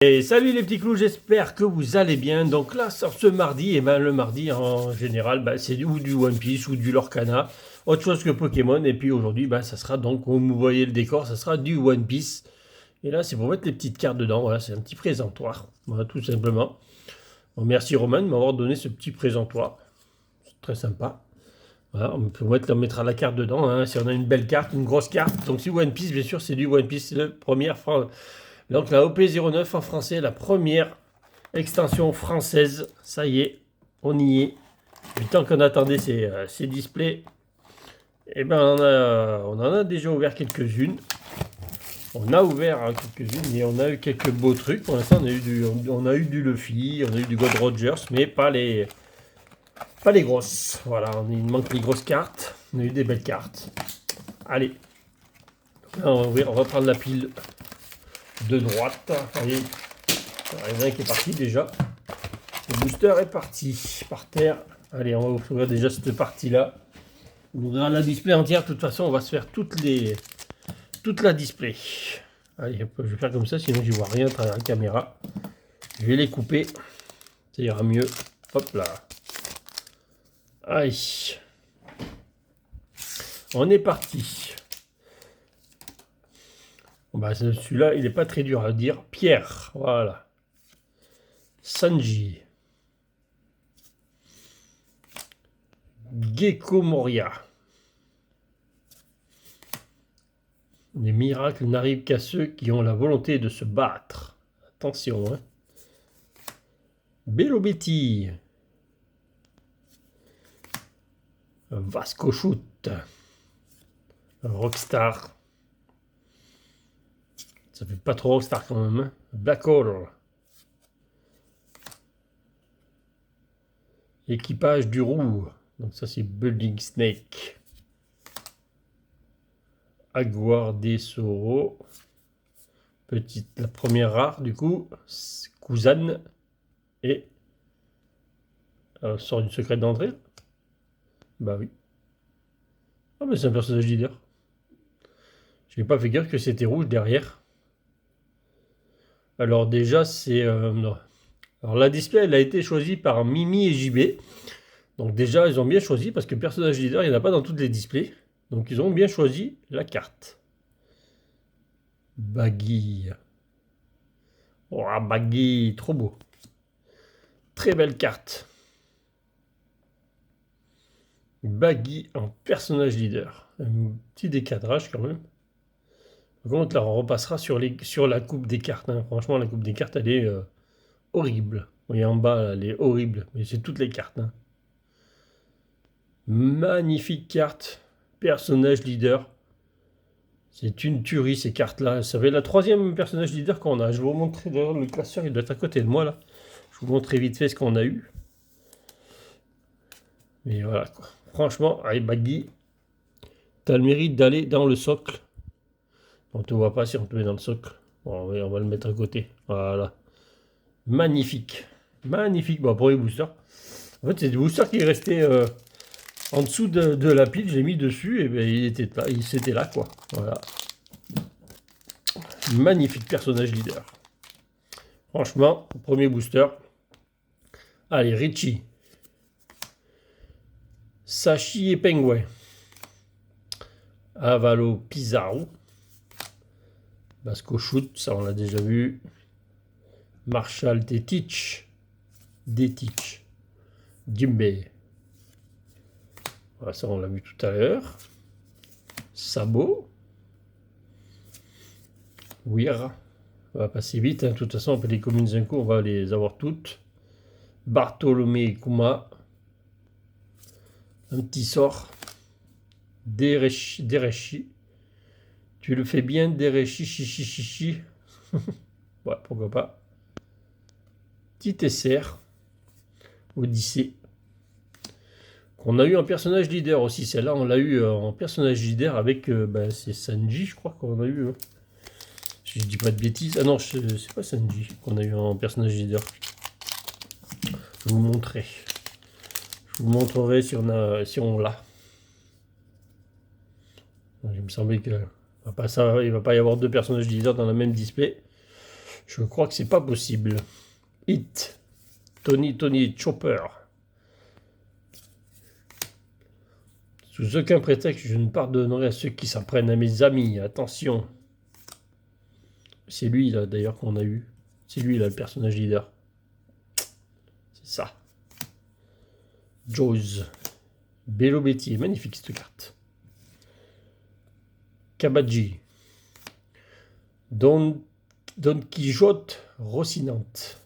Et salut les petits clous, j'espère que vous allez bien. Donc là, sur ce mardi, et ben le mardi en général, c'est ou du One Piece ou du Lorcana, autre chose que Pokémon. Et puis aujourd'hui, ça sera donc, comme vous voyez le décor, ça sera du One Piece. Et là, c'est pour mettre les petites cartes dedans. Voilà, c'est un petit présentoir, voilà, tout simplement. Bon, merci Roman de m'avoir donné ce petit présentoir. C'est très sympa. Voilà, on peut mettre la carte dedans, hein, si on a une belle carte, une grosse carte. Donc si One Piece, bien sûr, c'est du One Piece, le premier. Donc la OP09 en français, la première extension française. Ça y est, on y est. Du temps qu'on attendait ces displays, eh ben on en a déjà ouvert quelques-unes. On a ouvert quelques-unes et on a eu quelques beaux trucs. Pour l'instant, on a eu du Luffy, on a eu du God Rogers, mais pas les grosses. Voilà, il manque les grosses cartes. On a eu des belles cartes. Allez, là, on va prendre la pile de droite. Allez, il y en a un qui est parti déjà. Le booster est parti par terre. Allez, on va ouvrir déjà cette partie-là. On ouvrira la display entière. De toute façon, on va se faire toute la display. Allez, je vais faire comme ça, sinon j'y vois rien à travers la caméra. Je vais les couper. Ça ira mieux. Hop là. Allez. On est parti. Bon, celui-là, il n'est pas très dur à dire. Pierre, voilà. Sanji. Gecko Moria. Les miracles n'arrivent qu'à ceux qui ont la volonté de se battre. Attention, hein. Bello Betty. Vasco Shoot. Rockstar. Ça fait pas trop Rockstar quand même, hein. Black Hole. Équipage du roux. Donc ça c'est Building Snake. Aguar des Soro. La première rare du coup. Kuzan. Et sort une secrète d'entrée. Bah oui. Ah mais c'est un personnage leader. Je n'ai pas fait gaffe que c'était rouge derrière. Alors déjà c'est... Alors la display elle a été choisie par Mimi et JB. Donc déjà ils ont bien choisi parce que personnage leader il n'y en a pas dans toutes les displays. Donc ils ont bien choisi la carte. Baggy. Oh Baggy, trop beau. Très belle carte. Baggy en personnage leader. Un petit décadrage quand même. Par contre là on repassera sur la coupe des cartes, hein. Franchement la coupe des cartes elle est horrible. Vous voyez en bas là, elle est horrible. Mais c'est toutes les cartes, hein. Magnifique carte. Personnage leader. C'est une tuerie ces cartes là. Ça va être la troisième personnage leader qu'on a. Je vais vous montrer d'ailleurs le classeur, il doit être à côté de moi là. Je vous montrer vite fait ce qu'on a eu. Mais voilà quoi. Franchement, allez Baggy, t'as le mérite d'aller dans le socle. On ne te voit pas si on te met dans le socle. Bon, on va le mettre à côté. Voilà. Magnifique. Magnifique. Bon, pour les boosters. En fait, c'est des boosters qui est resté en dessous de la pile. J'ai mis dessus et bien, c'était là quoi. Voilà. Magnifique personnage leader. Franchement, premier booster. Allez, Richie. Sachi et Penguin. Avalo Pizarro. Vasco Shoot, ça on l'a déjà vu. Marshall Detich. Jimbe. Voilà, ça on l'a vu tout à l'heure. Sabo. Weir. On va passer vite, hein. De toute façon, on peut les communes d'un coup, on va les avoir toutes. Bartholomé Kuma. Un petit sort. Derechi. Tu le fais bien, Derechi, chichi. Ouais, pourquoi pas. Petit SR. Odyssée. Qu'on a eu en personnage leader aussi. Celle-là, on l'a eu en personnage leader avec. C'est Sanji, je crois qu'on a eu. Hein. Si je dis pas de bêtises. Ah non, c'est pas Sanji qu'on a eu en personnage leader. Je vous montrerai. Je vous montrerai si on l'a. Il me semblait que il va pas y avoir deux personnages leaders dans la même display. Je crois que c'est pas possible. Hit. Tony Chopper. Sous aucun prétexte, je ne pardonnerai à ceux qui s'en prennent à mes amis. Attention. C'est lui, là, d'ailleurs, qu'on a eu. C'est lui, là, le personnage leader. C'est ça. Jaws. Bello Betty. Magnifique, cette carte. Kabaji. Don Quichotte Rocinante.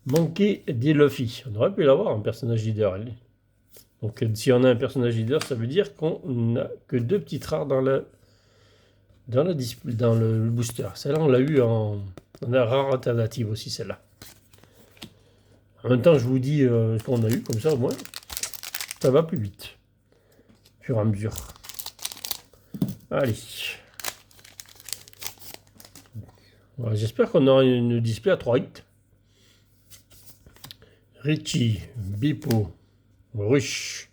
Monkey D. Luffy. On aurait pu l'avoir, un personnage leader. Donc, si on a un personnage leader, ça veut dire qu'on n'a que 2 petites rares dans le booster. Celle-là, on l'a eu en rare alternative aussi, celle-là. En même temps, je vous dis ce qu'on a eu, comme ça, au moins, ça va plus vite. Au fur et à mesure. Allez. Voilà, j'espère qu'on aura une display à 3 hits. Richie, Bipo, Rush,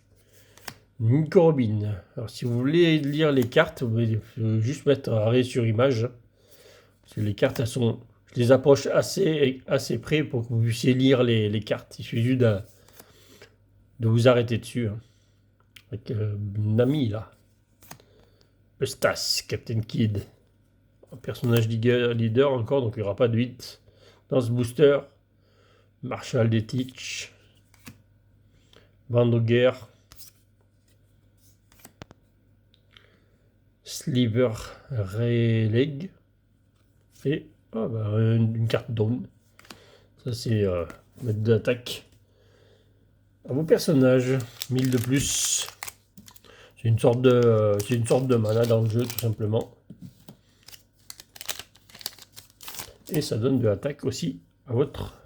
Nico Robin. Alors, si vous voulez lire les cartes, vous pouvez juste mettre arrêt sur image. Parce que les cartes, elles sont... Je les approche assez près pour que vous puissiez lire les cartes. Il suffit juste de vous arrêter dessus. Hein. Avec Nami, là. Eustace, Captain Kidd. Un personnage leader encore, donc il n'y aura pas de 8 dans ce booster. Marshall Detich. Vandoger. Sliver Releg. Et une carte Dawn. Ça, c'est mettre d'attaque à vos personnages. 1000 de plus. C'est une sorte de mana dans le jeu, tout simplement. Et ça donne de l'attaque aussi à votre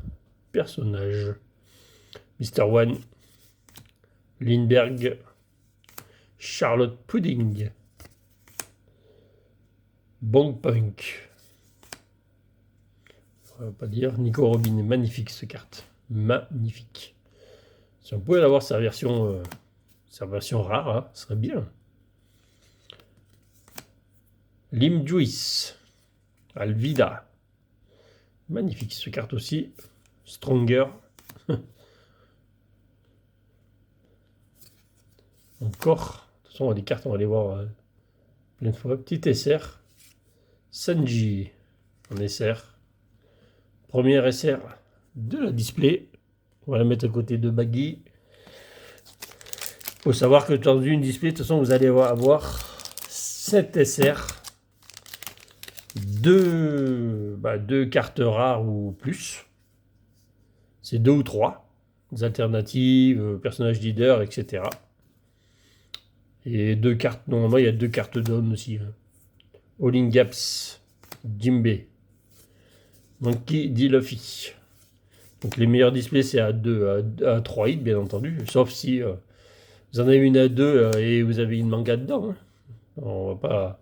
personnage. Mr. One. Lindbergh. Charlotte Pudding. Bong Punk. On va pas dire. Nico Robin. Magnifique cette carte. Magnifique. Si on pouvait avoir sa version rare, hein, ce serait bien. Lim Juice. Alvida. Magnifique cette carte aussi. Stronger. Encore. De toute façon, les cartes, on va les voir plein de fois. Petit SR. Sanji. En SR. Premier SR de la display. On va la mettre à côté de Baggy. Il faut savoir que dans une display, de toute façon, vous allez avoir 7 SR. 2 cartes rares ou plus. C'est 2 ou 3. Des alternatives, personnages leader, etc. Et 2 cartes. Normalement, il y a 2 cartes d'homme aussi. Hein. All in Gaps. Jimbe. Monkey D. Luffy. Donc les meilleurs displays, c'est à 2, à 3 hits, bien entendu. Sauf si vous en avez une à 2 et vous avez une manga dedans. Hein. On va pas...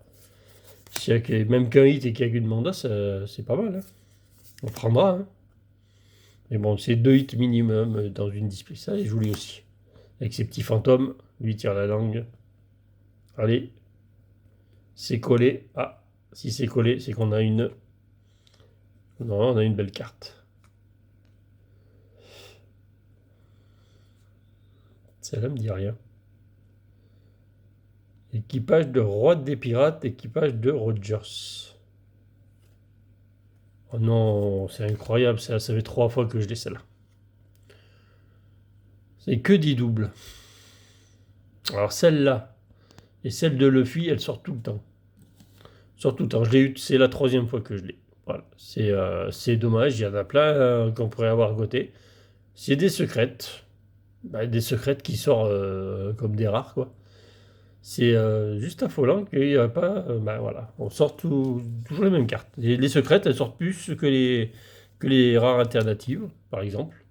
S'il y a même qu'un hit et qu'il n'y a qu'une manda, c'est pas mal. Hein. On prendra. Hein. Mais bon, c'est 2 hits minimum dans une display. Ça, est joli aussi. Avec ces petits fantômes. Lui tire la langue. Allez. C'est collé. Ah, si c'est collé, c'est qu'on a une... Non, on a une belle carte. Celle-là me dit rien. Équipage de Roi des Pirates, équipage de Rogers. Oh non, c'est incroyable, ça fait 3 fois que je l'ai celle-là. C'est que 10 doubles. Alors celle-là et celle de Luffy, elles sortent tout le temps. Sortent tout le temps. Je l'ai eu, c'est la 3e fois que je l'ai. Voilà, c'est dommage, il y en a plein qu'on pourrait avoir à côté. C'est des secrètes. Des secrètes qui sortent comme des rares, quoi. C'est juste affolant qu'il n'y a pas... voilà, on sort toujours les mêmes cartes. Les secrètes, elles sortent plus que les rares alternatives, par exemple.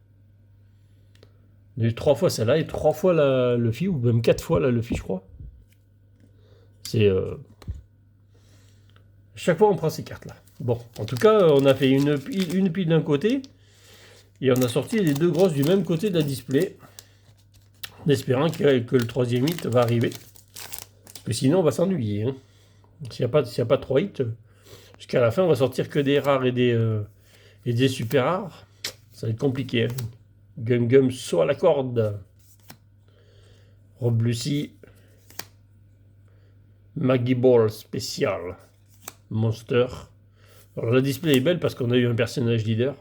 On a eu 3 fois celle-là et 3 fois la Luffy, ou même 4 fois la Luffy, je crois. C'est... Chaque fois, on prend ces cartes-là. Bon, en tout cas, on a fait une pile d'un côté, et on a sorti les 2 grosses du même côté de la display, en espérant que le 3e hit va arriver. Parce que sinon, on va s'ennuyer. Hein. S'il n'y a pas 3 hits, Jusqu'à la fin, on va sortir que des rares et des super rares. Ça va être compliqué. Hein. Gum Gum saut à la corde. Rob Lucy. Maggie Ball spécial. Monster. Alors la display est belle parce qu'on a eu un personnage leader.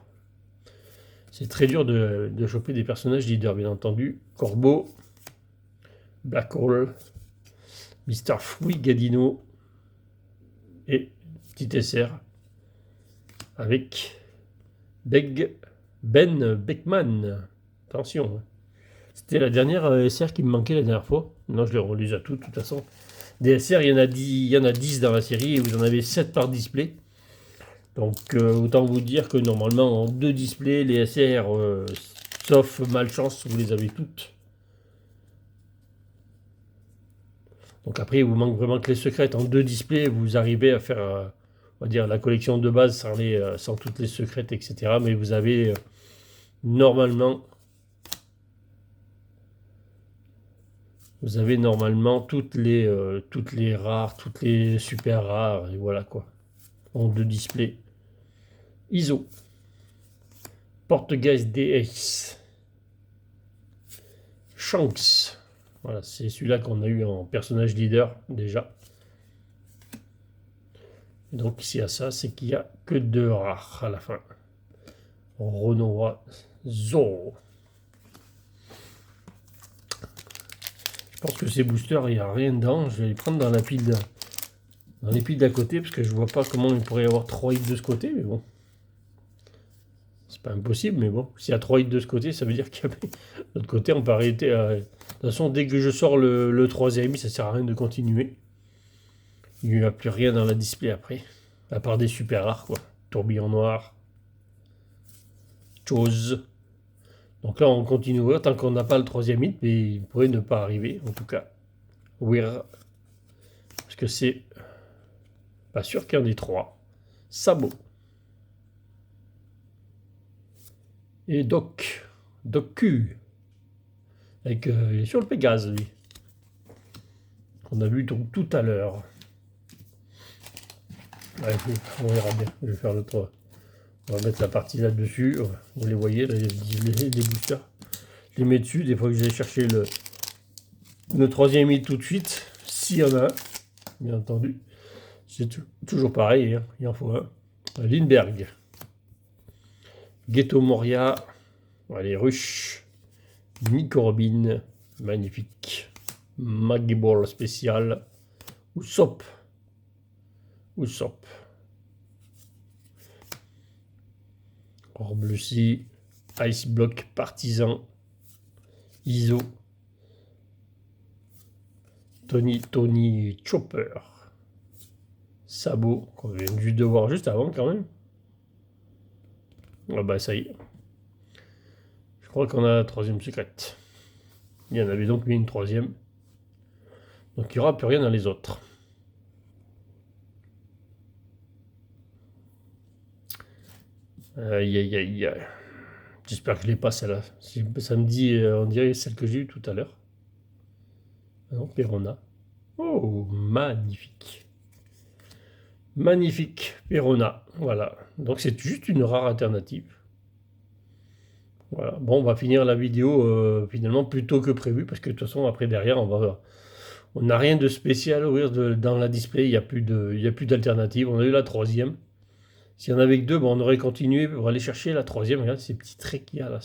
C'est très dur de choper des personnages leaders, bien entendu. Corbeau. Black Hole. Mr. Fruit Gadino. Et petit SR. Avec Ben Beckman. Attention. C'était la dernière SR qui me manquait la dernière fois. Non, je les relise à toutes, de toute façon. Des SR, il y en a 10 dans la série et vous en avez 7 par display. Donc autant vous dire que normalement en 2 displays, les SR, sauf malchance, vous les avez toutes. Donc après, il vous manque vraiment que les secrètes. En 2 displays, vous arrivez à faire, on va dire, la collection de base sans toutes les secrètes, etc. Mais vous avez normalement toutes les rares, toutes les super rares, et voilà quoi. En 2 displays. ISO. Portuguese DS. Shanks. Voilà, c'est celui-là qu'on a eu en personnage leader déjà. Donc s'il y a ça, c'est qu'il n'y a que 2 rares à la fin. Renoir Zorro. Je pense que ces boosters, il n'y a rien dedans. Je vais les prendre dans la pile dans les piles d'à côté parce que je vois pas comment il pourrait y avoir 3 hits de ce côté, mais bon. C'est pas impossible, mais bon. S'il y a 3 hits de ce côté, ça veut dire qu'il y a de l'autre côté, on peut arrêter. De toute façon, dès que je sors le 3e, ça sert à rien de continuer. Il n'y a plus rien dans la display après. À part des super rares, quoi. Tourbillon noir. Chose. Donc là, on continue tant qu'on n'a pas le 3e hit, mais il pourrait ne pas arriver, en tout cas. Weir. Parce que c'est pas sûr qu'il y en ait 3. Sabot. Et Doc. Doc Q. Avec, il est sur le Pégase, lui. Qu'on a vu donc tout à l'heure. Ouais, on verra bien. Je vais faire le 3. On va mettre la partie là-dessus. Vous les voyez, là, les boosters. Je les mets dessus. Des fois que j'ai cherché le 3e hit tout de suite. S'il y en a un, bien entendu. C'est toujours pareil. Hein. Il en faut un. Lindbergh. Ghetto Moria. Les Rush. Nico Robin. Magnifique. Maggie Ball spécial. Usopp. Orb Lucy. Ice Block Partisan. ISO. Tony Chopper. Sabot, qu'on vient juste de voir juste avant quand même. Ah bah ça y est. Je crois qu'on a la 3e secrète. Il y en avait donc mis une 3e. Donc il n'y aura plus rien dans les autres. Aïe aïe aïe. J'espère que je l'ai pas celle-là. Ça me dit, on dirait celle que j'ai eue tout à l'heure. Ah non, Perona. Oh, magnifique. Magnifique, Perona. Voilà. Donc c'est juste une rare alternative. Voilà. Bon, on va finir la vidéo finalement plus tôt que prévu parce que de toute façon après derrière on n'a rien de spécial à ouvrir dans la display. Il n'y a plus d'alternative. On a eu la 3e. S'il y en avait que 2, bon, on aurait continué pour aller chercher la 3e. Regarde ces petits traits qu'il y a là.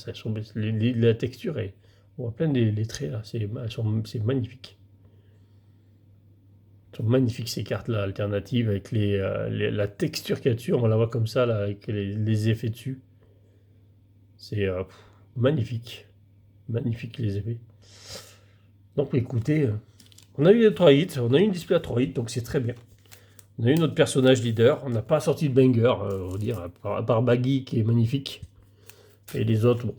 La texture est. On voit plein des traits là. C'est magnifique. Elles sont magnifiques ces cartes là alternatives avec la texture qu'il y a dessus. On la voit comme ça là avec les effets dessus. C'est magnifique. Magnifique les effets. Donc écoutez, on a eu les 3 hits. On a eu une display à 3 hits. Donc c'est très bien. On a eu notre personnage leader. On n'a pas sorti de banger, on va dire, à part Baggy qui est magnifique. Et les autres, bon,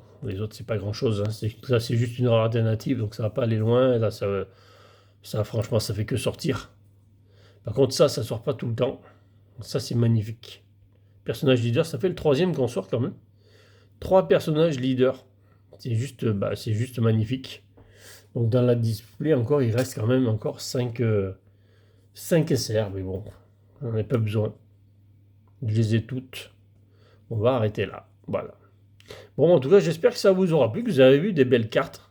c'est pas grand chose. Hein. Là, c'est juste une rare alternative, donc ça va pas aller loin. Et là, ça, franchement, ça fait que sortir. Par contre, ça sort pas tout le temps. Ça, c'est magnifique. Personnage leader, ça fait le 3e qu'on sort quand même. 3 personnages leaders. C'est juste magnifique. Donc dans la display, encore, il reste quand même encore 5 SR, mais bon. On n'en a pas besoin. Je les ai toutes. On va arrêter là. Voilà. Bon, en tout cas, j'espère que ça vous aura plu, que vous avez vu des belles cartes.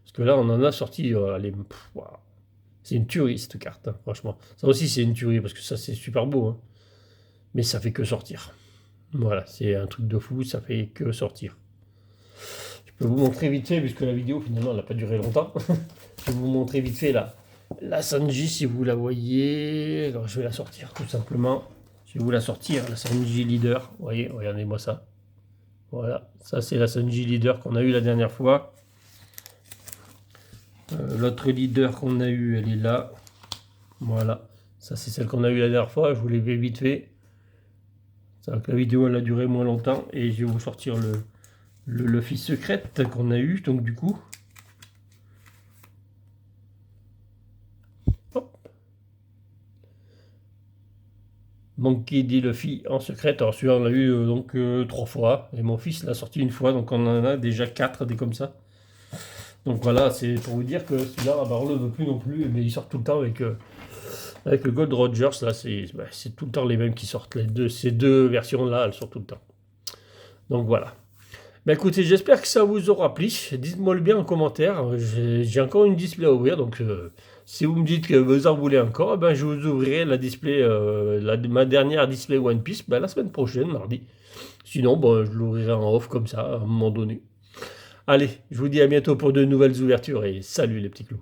Parce que là, on en a sorti. Waouh. C'est une tuerie, cette carte, hein, franchement. Ça aussi, c'est une tuerie, parce que ça, c'est super beau. Hein. Mais ça fait que sortir. Voilà, c'est un truc de fou, ça fait que sortir. Je peux vous montrer vite fait, puisque la vidéo, finalement, elle n'a pas duré longtemps. Je vais vous montrer vite fait la Sanji, si vous la voyez. Alors, je vais la sortir, tout simplement. Je vais vous la sortir, la Sanji Leader. Vous voyez, regardez-moi ça. Voilà, ça c'est la Sanji Leader qu'on a eu la dernière fois. L'autre leader qu'on a eu, elle est là. Voilà, ça c'est celle qu'on a eu la dernière fois. Je vous l'ai fait vite fait. C'est vrai que la vidéo elle a duré moins longtemps. Et je vais vous sortir le Luffy secrète qu'on a eu. Donc du coup, hop. Monkey D. Luffy en secrète. Alors celui-là on l'a eu donc 3 fois. Et mon fils l'a sorti une fois. Donc on en a déjà 4 des comme ça. Donc voilà, c'est pour vous dire que celui-là, bah, on ne le veut plus non plus, mais il sort tout le temps avec le Gold Rogers. Là, c'est tout le temps les mêmes qui sortent. Ces deux versions-là, elles sortent tout le temps. Donc voilà. Bah écoutez, j'espère que ça vous aura plu. Dites-moi le bien en commentaire. J'ai encore une display à ouvrir, donc si vous me dites que vous en voulez encore, eh ben, je vous ouvrirai la display, ma dernière display One Piece la semaine prochaine, mardi. Sinon, bon, je l'ouvrirai en off comme ça, à un moment donné. Allez, je vous dis à bientôt pour de nouvelles ouvertures et salut les petits clous.